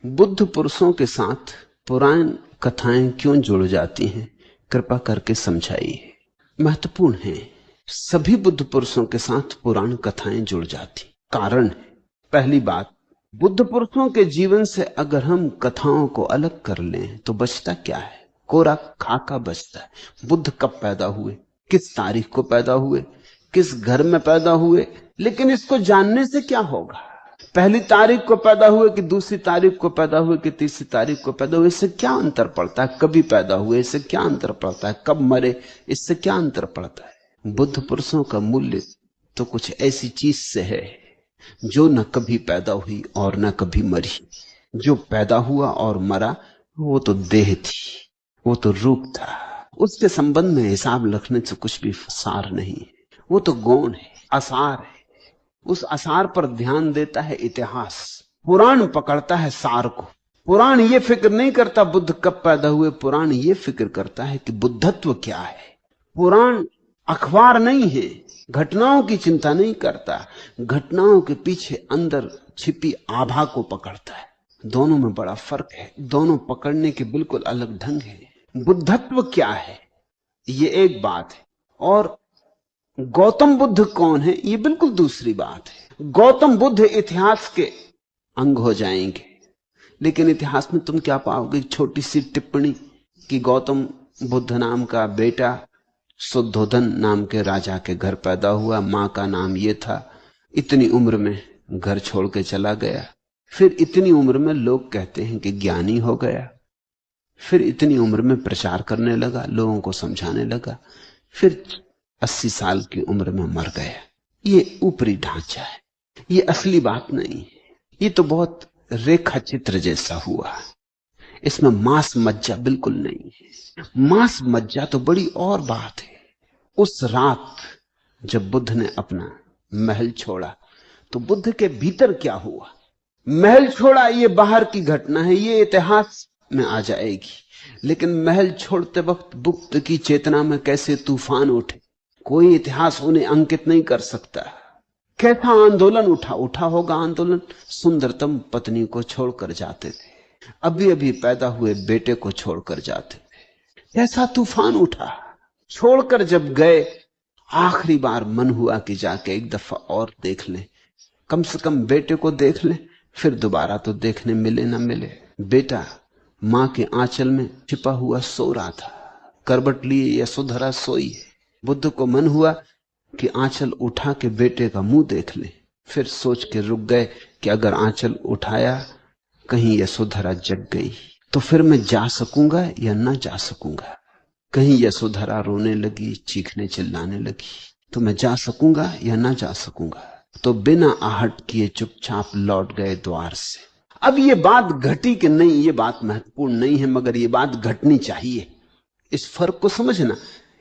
बुद्ध पुरुषों के साथ पुराण कथाएं क्यों जुड़ जाती हैं, कृपा करके समझाइए। महत्वपूर्ण है। सभी बुद्ध पुरुषों के साथ पुराण कथाएं जुड़ जाती, कारण है। पहली बात, बुद्ध पुरुषों के जीवन से अगर हम कथाओं को अलग कर लें तो बचता क्या है? कोरा खाका बचता है। बुद्ध कब पैदा हुए, किस तारीख को पैदा हुए, किस घर में पैदा हुए, लेकिन इसको जानने से क्या होगा? पहली तारीख को पैदा हुए कि दूसरी तारीख को पैदा हुए कि तीसरी तारीख को पैदा हुए, इससे क्या अंतर पड़ता है? कभी पैदा हुए, इससे क्या अंतर पड़ता है? कब मरे, इससे क्या अंतर पड़ता है? बुद्ध पुरुषों का मूल्य तो कुछ ऐसी चीज से है जो न कभी पैदा हुई और न कभी मरी। जो पैदा हुआ और मरा वो तो देह थी, वो तो रूप था। उसके संबंध में हिसाब रखने से कुछ भी सार नहीं है। वो तो गौण है, आसार है। उस आसार पर ध्यान देता है इतिहास। पुराण पकड़ता है सार को। पुराण ये फिक्र नहीं करता बुद्ध कब पैदा हुए, पुराण ये फिक्र करता है कि बुद्धत्व क्या है। पुराण अखबार नहीं है, घटनाओं की चिंता नहीं करता, घटनाओं के पीछे अंदर छिपी आभा को पकड़ता है। दोनों में बड़ा फर्क है, दोनों पकड़ने के बिल्कुल अलग ढंग है। बुद्धत्व क्या है ये एक बात है, और गौतम बुद्ध कौन है ये बिल्कुल दूसरी बात है। गौतम बुद्ध इतिहास के अंग हो जाएंगे, लेकिन इतिहास में तुम क्या पाओगे? छोटी सी टिप्पणी कि गौतम बुद्ध नाम का बेटा शुद्धोधन नाम के राजा के घर पैदा हुआ, मां का नाम ये था, इतनी उम्र में घर छोड़ के चला गया, फिर इतनी उम्र में लोग कहते हैं कि ज्ञानी हो गया, फिर इतनी उम्र में प्रचार करने लगा, लोगों को समझाने लगा, फिर 80 साल की उम्र में मर गया। ये ऊपरी ढांचा है, ये असली बात नहीं है। ये तो बहुत रेखा चित्र जैसा हुआ, इसमें मांस मज्जा बिल्कुल नहीं है। मांस मज्जा तो बड़ी और बात है। उस रात जब बुद्ध ने अपना महल छोड़ा तो बुद्ध के भीतर क्या हुआ? महल छोड़ा ये बाहर की घटना है, ये इतिहास में आ जाएगी, लेकिन महल छोड़ते वक्त बुद्ध की चेतना में कैसे तूफान उठे, कोई इतिहास उन्हें अंकित नहीं कर सकता। कैसा आंदोलन उठा होगा आंदोलन। सुंदरतम पत्नी को छोड़कर जाते थे, अभी अभी पैदा हुए बेटे को छोड़कर जाते थे। कैसा तूफान उठा। छोड़कर जब गए, आखिरी बार मन हुआ कि जाके एक दफा और देख लें, कम से कम बेटे को देख लें, फिर दोबारा तो देखने मिले ना मिले। बेटा मां के आंचल में छिपा हुआ सो रहा था, करवट लिए यशोधरा सोई है। बुद्ध को मन हुआ कि आंचल उठा के बेटे का मुंह देख ले, फिर सोच के रुक गए कि अगर आंचल उठाया कहीं यशोधरा जग गई तो फिर मैं जा सकूंगा या ना जा सकूंगा। कहीं यशोधरा रोने लगी, चीखने चिल्लाने लगी तो मैं जा सकूंगा या ना जा सकूंगा। तो बिना आहट किए चुपचाप लौट गए द्वार से। अब ये बात घटी कि नहीं, ये बात महत्वपूर्ण नहीं है, मगर ये बात घटनी चाहिए। इस फर्क को समझना।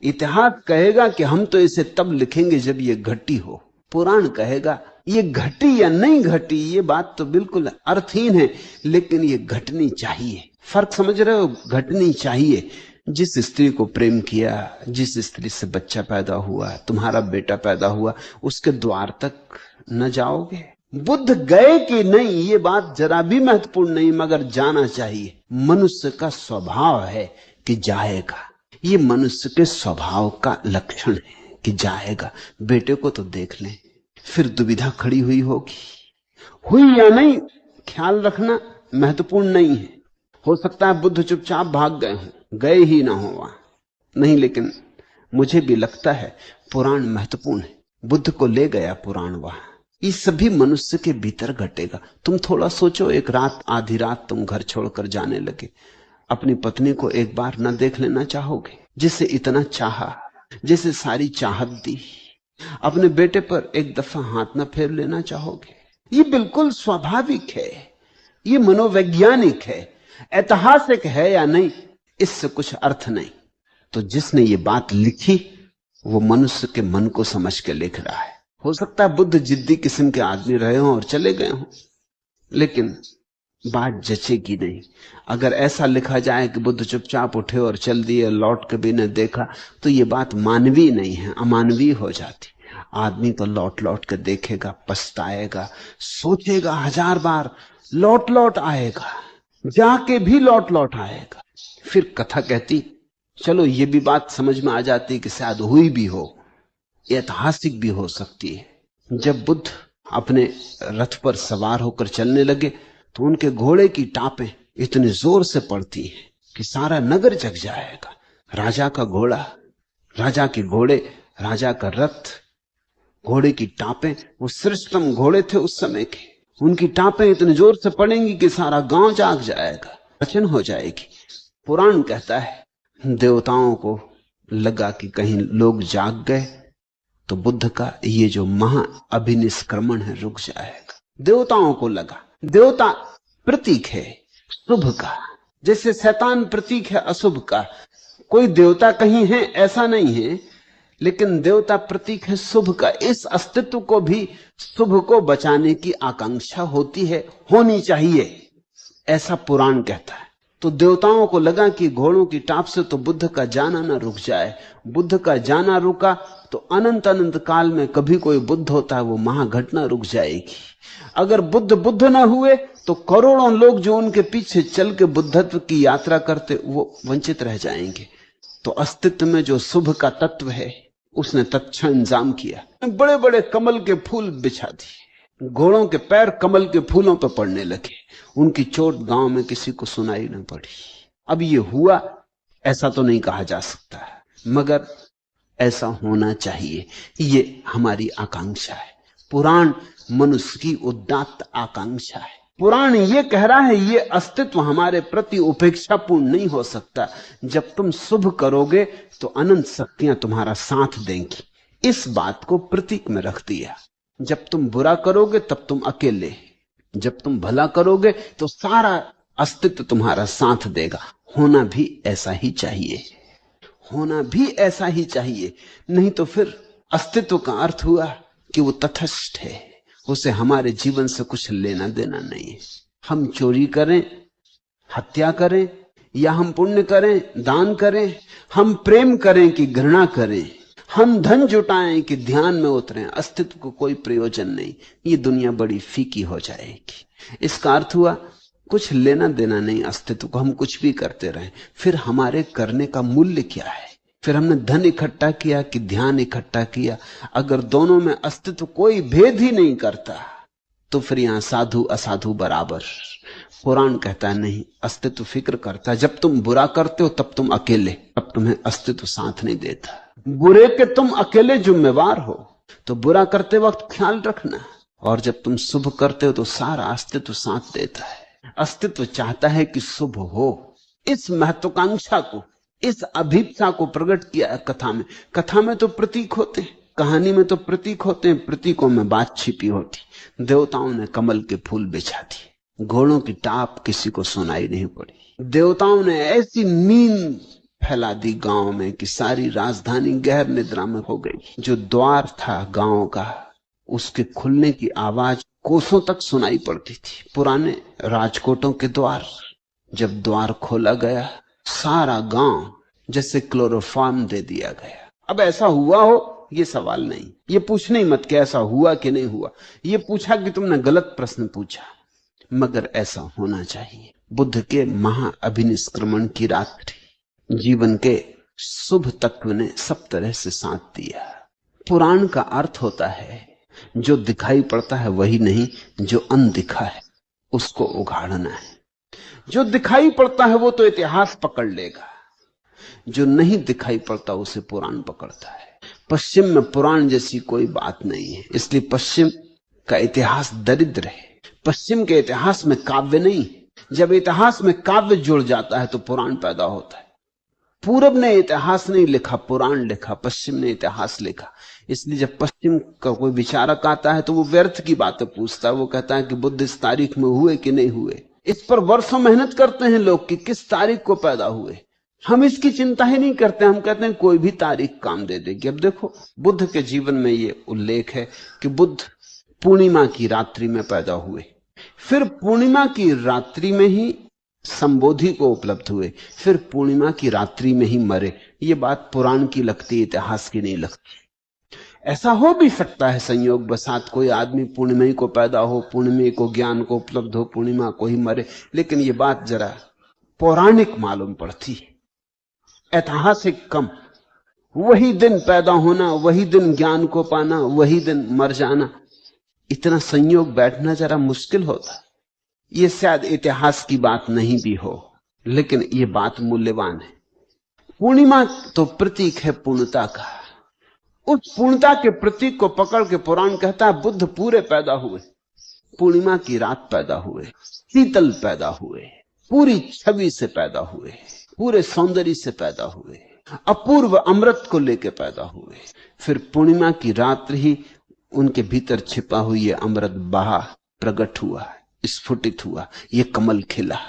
इतिहास कहेगा कि हम तो इसे तब लिखेंगे जब ये घटी हो, पुराण कहेगा ये घटी या नहीं घटी, ये बात तो बिल्कुल अर्थहीन है, लेकिन ये घटनी चाहिए। फर्क समझ रहे हो? घटनी चाहिए। जिस स्त्री को प्रेम किया, जिस स्त्री से बच्चा पैदा हुआ, तुम्हारा बेटा पैदा हुआ, उसके द्वार तक न जाओगे? बुद्ध गए कि नहीं ये बात जरा भी महत्वपूर्ण नहीं, मगर जाना चाहिए। मनुष्य का स्वभाव है कि जाएगा, ये मनुष्य के स्वभाव का लक्षण है कि जाएगा। बेटे को तो देख लें, फिर दुविधा खड़ी हुई होगी, हुई या नहीं ख्याल रखना महत्वपूर्ण नहीं है। हो सकता है बुद्ध चुपचाप भाग गए हों, गए ही ना हो वहां, नहीं, लेकिन मुझे भी लगता है पुराण महत्वपूर्ण है। बुद्ध को ले गया पुराण वहां। ये सभी मनुष्य के भीतर घटेगा। तुम थोड़ा सोचो, एक रात आधी रात तुम घर छोड़कर जाने लगे, अपनी पत्नी को एक बार न देख लेना चाहोगे, जिसे इतना चाहा, जिसे सारी चाहत दी? अपने बेटे पर एक दफा हाथ न फेर लेना चाहोगे? ये बिल्कुल स्वाभाविक है, ये मनोवैज्ञानिक है। ऐतिहासिक है या नहीं इससे कुछ अर्थ नहीं। तो जिसने ये बात लिखी वो मनुष्य के मन को समझ के लिख रहा है। हो सकता है बुद्ध जिद्दी किस्म के आदमी रहे हों और चले गए हों, लेकिन बात जचेगी नहीं। अगर ऐसा लिखा जाए कि बुद्ध चुपचाप उठे और चल दिए, लौट के भी न देखा, तो ये बात मानवीय नहीं है, अमानवीय हो जाती। आदमी तो लौट लौट के देखेगा, पछताएगा, सोचेगा 1000 बार, लौट लौट आएगा। जाके भी लौट लौट आएगा। फिर कथा कहती, चलो ये भी बात समझ में आ जाती कि शायद हुई भी हो, ऐतिहासिक भी हो सकती है। जब बुद्ध अपने रथ पर सवार होकर चलने लगे तो उनके घोड़े की टापें इतने जोर से पड़ती हैं कि सारा नगर जग जाएगा। राजा का घोड़ा, राजा के घोड़े, राजा का रथ, घोड़े की टापें, वो श्रेष्ठतम घोड़े थे उस समय के, उनकी टापें इतने जोर से पड़ेंगी कि सारा गांव जाग जाएगा, रचन हो जाएगी। पुराण कहता है देवताओं को लगा कि कहीं लोग जाग गए तो बुद्ध का ये जो महा अभिनिष्क्रमण है रुक जाएगा। देवताओं को लगा, देवता प्रतीक है शुभ का, जैसे शैतान प्रतीक है अशुभ का। कोई देवता कहीं है ऐसा नहीं है, लेकिन देवता प्रतीक है शुभ का। इस अस्तित्व को भी शुभ को बचाने की आकांक्षा होती है, होनी चाहिए, ऐसा पुराण कहता है। तो देवताओं को लगा कि घोड़ों की टाप से तो बुद्ध का जाना ना रुक जाए। बुद्ध का जाना रुका तो अनंत अनंत काल में कभी कोई बुद्ध होता है वो महाघटना रुक जाएगी। अगर बुद्ध ना हुए तो करोड़ों लोग जो उनके पीछे चल के बुद्धत्व की यात्रा करते वो वंचित रह जाएंगे। तो अस्तित्व में जो शुभ का तत्व है उसने तत्क्षण इंतजाम किया, बड़े बड़े कमल के फूल बिछा दिए, घोड़ों के पैर कमल के फूलों पर पड़ने लगे, उनकी चोट गांव में किसी को सुनाई न पड़ी। अब ये हुआ ऐसा तो नहीं कहा जा सकता, मगर ऐसा होना चाहिए, ये हमारी आकांक्षा है। पुराण मनुष्य की उदात्त आकांक्षा है। पुराण ये कह रहा है ये अस्तित्व हमारे प्रति उपेक्षापूर्ण नहीं हो सकता। जब तुम शुभ करोगे तो अनंत शक्तियां तुम्हारा साथ देंगी, इस बात को प्रतीक में रख दिया। जब तुम बुरा करोगे तब तुम अकेले, जब तुम भला करोगे तो सारा अस्तित्व तुम्हारा साथ देगा। होना भी ऐसा ही चाहिए, होना भी ऐसा ही चाहिए। नहीं तो फिर अस्तित्व का अर्थ हुआ कि वो तटस्थ है, उसे हमारे जीवन से कुछ लेना देना नहीं है। हम चोरी करें, हत्या करें, या हम पुण्य करें, दान करें, हम प्रेम करें कि घृणा करें, हम धन जुटाएं कि ध्यान में उतरें, अस्तित्व को कोई प्रयोजन नहीं। ये दुनिया बड़ी फीकी हो जाएगी। इसका अर्थ हुआ कुछ लेना देना नहीं अस्तित्व को, हम कुछ भी करते रहें। फिर हमारे करने का मूल्य क्या है? फिर हमने धन इकट्ठा किया कि ध्यान इकट्ठा किया? अगर दोनों में अस्तित्व कोई भेद ही नहीं करता तो फिर यहां साधु असाधु बराबर। पुराण कहता है नहीं, अस्तित्व फिक्र करता है। जब तुम बुरा करते हो तब तुम अकेले, तब तुम्हें अस्तित्व साथ नहीं देता। बुरे के तुम अकेले जिम्मेवार हो, तो बुरा करते वक्त ख्याल रखना। और जब तुम शुभ करते हो तो सारा अस्तित्व साथ देता है। अस्तित्व चाहता है कि शुभ हो। इस महत्वाकांक्षा को, इस अभीप्सा को प्रकट किया कथा में। कथा में तो प्रतीक होते हैं, कहानी में तो प्रतीक होते हैं, प्रतीकों में बात छिपी होती। देवताओं ने कमल के फूल बिछा दिए, घोड़ों की टाप किसी को सुनाई नहीं पड़ी। देवताओं ने ऐसी नींद फैला दी गांव में कि सारी राजधानी गहर निद्रा में हो गई। जो द्वार था गांव का, उसके खुलने की आवाज कोसों तक सुनाई पड़ती थी। पुराने राजकोटों के द्वार, जब द्वार खोला गया सारा गांव जैसे क्लोरोफॉर्म दे दिया गया। अब ऐसा हुआ हो ये सवाल नहीं, ये पूछने ही मत कि ऐसा हुआ कि नहीं हुआ, ये पूछा कि तुमने गलत प्रश्न पूछा, मगर ऐसा होना चाहिए। बुद्ध के महा अभिनिष्क्रमण की रात्रि जीवन के शुभ तत्व ने सब तरह से साथ दिया। पुराण का अर्थ होता है जो दिखाई पड़ता है वही नहीं, जो अनदिखा है उसको उघाड़ना है। जो दिखाई पड़ता है वो तो इतिहास पकड़ लेगा, जो नहीं दिखाई पड़ता उसे पुराण पकड़ता है। पश्चिम में पुराण जैसी कोई बात नहीं है, इसलिए पश्चिम का इतिहास दरिद्र है। पश्चिम के इतिहास में काव्य नहीं। जब इतिहास में काव्य जुड़ जाता है तो पुराण पैदा होता है। पूरब ने इतिहास नहीं लिखा, पुराण लिखा। पश्चिम ने इतिहास लिखा। इसलिए जब पश्चिम का कोई विचारक आता है तो वो व्यर्थ की बातें पूछता है। वो कहता है कि बुद्ध इस तारीख में हुए कि नहीं हुए। इस पर वर्षों मेहनत करते हैं लोग कि किस तारीख को पैदा हुए। हम इसकी चिंता ही नहीं करते, हम कहते हैं कोई भी तारीख काम दे देगी। अब देखो बुद्ध के जीवन में ये उल्लेख है कि बुद्ध पूर्णिमा की रात्रि में पैदा हुए, फिर पूर्णिमा की रात्रि में ही संबोधि को उपलब्ध हुए, फिर पूर्णिमा की रात्रि में ही मरे। ये बात पुराण की लगती, इतिहास की नहीं लगती। ऐसा हो भी सकता है संयोग बसात कोई आदमी पूर्णिमा को पैदा हो, पूर्णिमा को ज्ञान को उपलब्ध हो, पूर्णिमा को ही मरे, लेकिन ये बात जरा पौराणिक मालूम पड़ती है, ऐतिहासिक कम। वही दिन पैदा होना, वही दिन ज्ञान को पाना, वही दिन मर जाना, इतना संयोग बैठना जरा मुश्किल होता। ये शायद इतिहास की बात नहीं भी हो, लेकिन ये बात मूल्यवान है। पूर्णिमा तो प्रतीक है पूर्णता का। उस पूर्णता के प्रतीक को पकड़ के पुराण कहता है बुद्ध पूरे पैदा हुए, पूर्णिमा की रात पैदा हुए, शीतल पैदा हुए, पूरी छवि से पैदा हुए, पूरे सौंदर्य से पैदा हुए, अपूर्व अमृत को लेकर पैदा हुए। फिर पूर्णिमा की रात्रि ही उनके भीतर छिपा हुई ये अमृत बहा, प्रकट हुआ, स्फुटित हुआ, ये कमल खिला।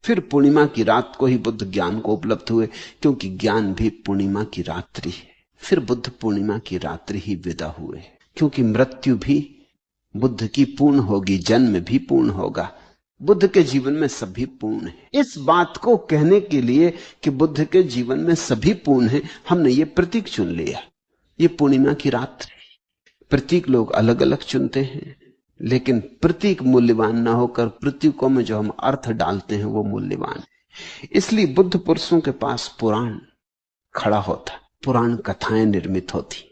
फिर पूर्णिमा की रात को ही बुद्ध ज्ञान को उपलब्ध हुए, क्योंकि ज्ञान भी पूर्णिमा की रात्रि है। फिर बुद्ध पूर्णिमा की रात्रि ही विदा हुए, क्योंकि मृत्यु भी बुद्ध की पूर्ण होगी, जन्म भी पूर्ण होगा। बुद्ध के जीवन में सभी पूर्ण है। इस बात को कहने के लिए कि बुद्ध के जीवन में सभी पूर्ण है, हमने ये प्रतीक चुन लिया, ये पूर्णिमा की रात्रि। प्रतीक लोग अलग अलग चुनते हैं, लेकिन प्रतीक मूल्यवान ना होकर प्रतीकों में जो हम अर्थ डालते हैं वो मूल्यवान है। इसलिए बुद्ध पुरुषों के पास पुराण खड़ा होता, पुराण कथाएं निर्मित होती।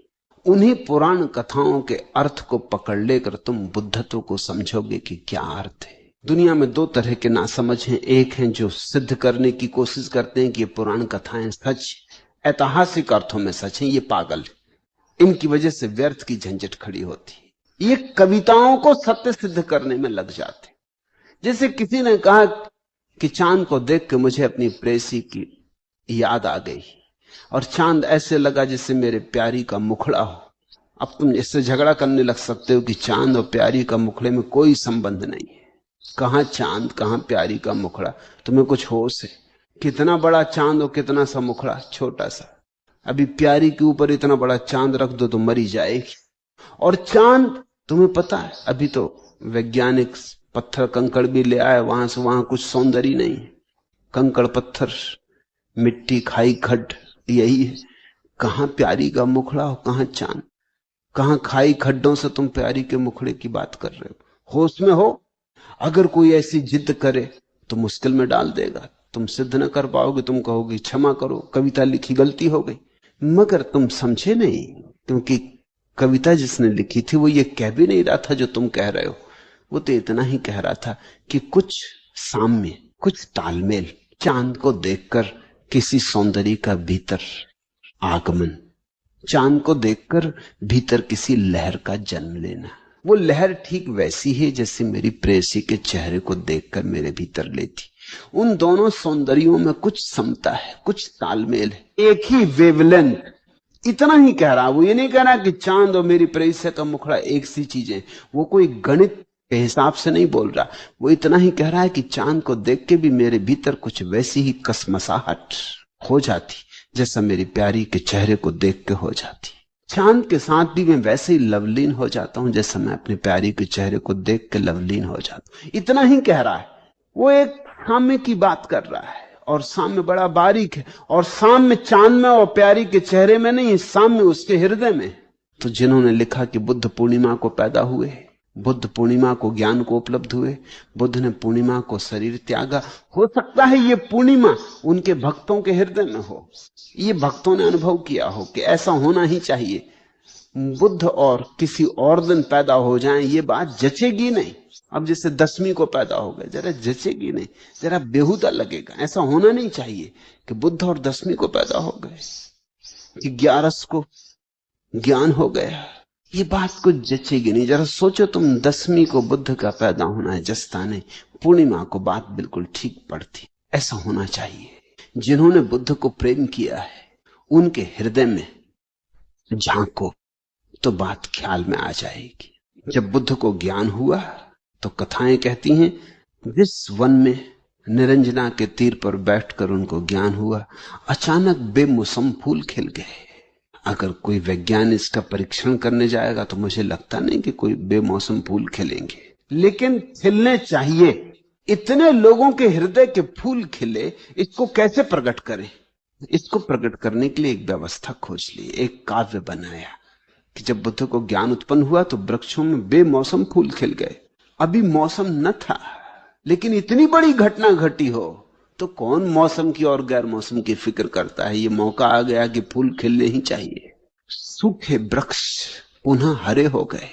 उन्हीं पुराण कथाओं के अर्थ को पकड़ लेकर तुम बुद्धत्व को समझोगे कि क्या अर्थ है। दुनिया में दो तरह के नासमझ हैं। एक हैं जो सिद्ध करने की कोशिश करते हैं कि ये पुराण कथाएं सच, ऐतिहासिक अर्थों में सच हैं, ये पागल, इनकी वजह से व्यर्थ की झंझट खड़ी होती। ये कविताओं को सत्य सिद्ध करने में लग जाते। जैसे किसी ने कहा कि चांद को देख के मुझे अपनी प्रेसी की याद आ गई, और चांद ऐसे लगा जैसे मेरे प्यारी का मुखड़ा हो। अब तुम इससे झगड़ा करने लग सकते हो कि चांद और प्यारी का मुखड़े में कोई संबंध नहीं है। कहां चांद, कहां प्यारी का मुखड़ा, तुम्हें कुछ होश है? कितना बड़ा चांद और कितना सा मुखड़ा, छोटा सा। अभी प्यारी के ऊपर इतना बड़ा चांद रख दो तो मरी जाएगी। और चांद, तुम्हें पता है अभी तो वैज्ञानिक पत्थर कंकड़ भी ले आए, वहां से वहां कुछ सौंदर्य नहीं है। कंकड़ पत्थर, मिट्टी, खाई, खड्ड, यही है। कहां प्यारी का मुखड़ा हो, कहां चांद, कहां खाई खड्डों से तुम प्यारी के मुखड़े की बात कर रहे हो? होश में हो? अगर कोई ऐसी जिद करे तो मुश्किल में डाल देगा, तुम सिद्ध न कर पाओगे। तुम कहोगे क्षमा करो, कविता लिखी गलती हो गई। मगर तुम समझे नहीं, क्योंकि कविता जिसने लिखी थी वो ये कह भी नहीं रहा था जो तुम कह रहे हो। वो तो इतना ही कह रहा था कि कुछ साम्य, कुछ तालमेल, चांद को देखकर किसी सौंदर्य का भीतर आगमन, चांद को देखकर भीतर किसी लहर का जन्म लेना। वो लहर ठीक वैसी है जैसे मेरी प्रेयसी के चेहरे को देखकर मेरे भीतर लेती। उन दोनों सौंदर्यों में कुछ समता है, कुछ तालमेल है, एक ही वेवलेंथ। इतना ही कह रहा। वो ये नहीं कह रहा कि चांद और मेरी प्रेयसी का मुखड़ा एक सी चीजें। वो कोई गणित के हिसाब से नहीं बोल रहा। वो इतना ही कह रहा है कि चांद को देख के भी मेरे भीतर कुछ वैसी ही कसमसाहट हो जाती जैसा मेरी प्यारी के चेहरे को देख के हो जाती। चांद के साथ भी मैं वैसे ही लवलीन हो जाता हूं जैसा मैं अपनी प्यारी के चेहरे को देख के लवलीन हो जाता हूं। इतना ही कह रहा है। वो एक साम्य की बात कर रहा है, और साम्य बड़ा बारीक है। और साम्य चांद में और प्यारी के चेहरे में नहीं, साम्य उसके हृदय में। तो जिन्होंने लिखा कि बुद्ध पूर्णिमा को पैदा हुए, बुद्ध पूर्णिमा को ज्ञान को उपलब्ध हुए, बुद्ध ने पूर्णिमा को शरीर त्यागा, हो सकता है ये पूर्णिमा उनके भक्तों के हृदय में हो। ये भक्तों ने अनुभव किया हो कि ऐसा होना ही चाहिए। बुद्ध और किसी और दिन पैदा हो जाएं, ये बात जचेगी नहीं। अब जैसे 10वीं को पैदा हो गए, जरा जचेगी नहीं, जरा बेहुदा लगेगा। ऐसा होना नहीं चाहिए कि बुद्ध और 10वीं को पैदा हो गए, कि 11 को ज्ञान हो गया। ये बात कुछ जचेगी नहीं। जरा सोचो तुम, 10वीं को बुद्ध का पैदा होना है, जचता नहीं। पूर्णिमा को बात बिल्कुल ठीक पड़ती। ऐसा होना चाहिए। जिन्होंने बुद्ध को प्रेम किया है उनके हृदय में झांको तो बात ख्याल में आ जाएगी। जब बुद्ध को ज्ञान हुआ तो कथाएं कहती हैं, जिस वन में निरंजना के तीर पर बैठकर उनको ज्ञान हुआ, अचानक बेमौसम फूल खिल गए। अगर कोई वैज्ञानिक इसका परीक्षण करने जाएगा तो मुझे लगता नहीं कि कोई बेमौसम फूल खिलेंगे, लेकिन खिलने चाहिए। इतने लोगों के हृदय के फूल खिले, इसको कैसे प्रकट करें? इसको प्रकट करने के लिए एक व्यवस्था खोज ली, एक काव्य बनाया। कि जब बुद्ध को ज्ञान उत्पन्न हुआ तो वृक्षों में बेमौसम फूल खिल गए। अभी मौसम न था, लेकिन इतनी बड़ी घटना घटी हो तो कौन मौसम की और गैर मौसम की फिक्र करता है। ये मौका आ गया कि फूल खिलने ही चाहिए। सूखे वृक्ष पुनः हरे हो गए,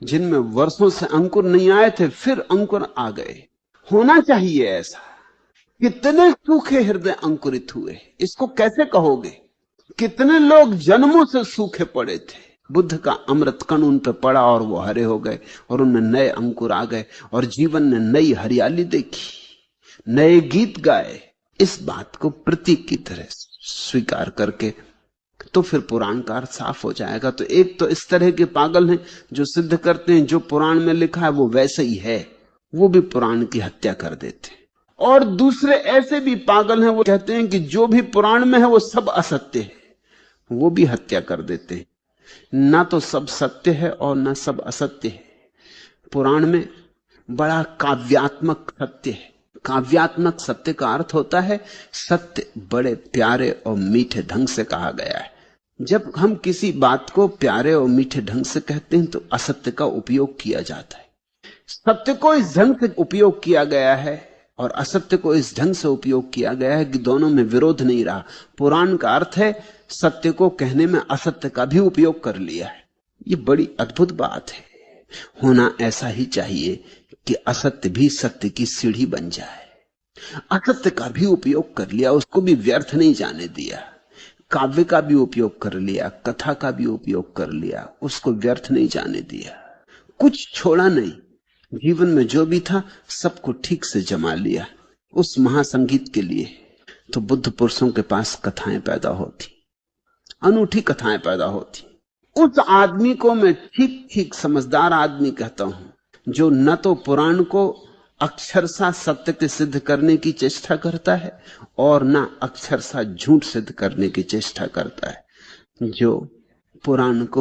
जिनमें वर्षों से अंकुर नहीं आए थे, फिर अंकुर आ गए। होना चाहिए ऐसा। कितने सूखे हृदय अंकुरित हुए, इसको कैसे कहोगे। कितने लोग जन्मों से सूखे पड़े थे, बुद्ध का अमृत कण उन पर पड़ा और वो हरे हो गए और उनमें नए अंकुर आ गए और जीवन ने नई हरियाली देखी, नए गीत गाए। इस बात को प्रतीक की तरह स्वीकार करके तो फिर पुराण का अर्थ साफ हो जाएगा। तो एक तो इस तरह के पागल हैं जो सिद्ध करते हैं जो पुराण में लिखा है वो वैसे ही है, वो भी पुराण की हत्या कर देते हैं। और दूसरे ऐसे भी पागल हैं, वो कहते हैं कि जो भी पुराण में है वो सब असत्य है, वो भी हत्या कर देते हैं। ना तो सब सत्य है और ना सब असत्य है। पुराण में बड़ा काव्यात्मक सत्य है। काव्यात्मक सत्य का अर्थ होता है सत्य बड़े प्यारे और मीठे ढंग से कहा गया है। जब हम किसी बात को प्यारे और मीठे ढंग से कहते हैं तो असत्य का उपयोग किया जाता है। सत्य को इस ढंग से उपयोग किया गया है और असत्य को इस ढंग से उपयोग किया गया है कि दोनों में विरोध नहीं रहा। पुराण का अर्थ है सत्य को कहने में असत्य का भी उपयोग कर लिया है। ये बड़ी अद्भुत बात है। होना ऐसा ही चाहिए कि असत्य भी सत्य की सीढ़ी बन जाए। असत्य का भी उपयोग कर लिया, उसको भी व्यर्थ नहीं जाने दिया। काव्य का भी उपयोग कर लिया, कथा का भी उपयोग कर लिया, उसको व्यर्थ नहीं जाने दिया। कुछ छोड़ा नहीं। जीवन में जो भी था सबको ठीक से जमा लिया उस महासंगीत के लिए। तो बुद्ध पुरुषों के पास कथाएं पैदा होती, अनूठी कथाएं पैदा होती। उस आदमी को मैं ठीक ठीक समझदार आदमी कहता हूं जो न तो पुराण को अक्षरशः सत्य के सिद्ध करने की चेष्टा करता है और न अक्षरशः झूठ सिद्ध करने की चेष्टा करता है। जो पुराण को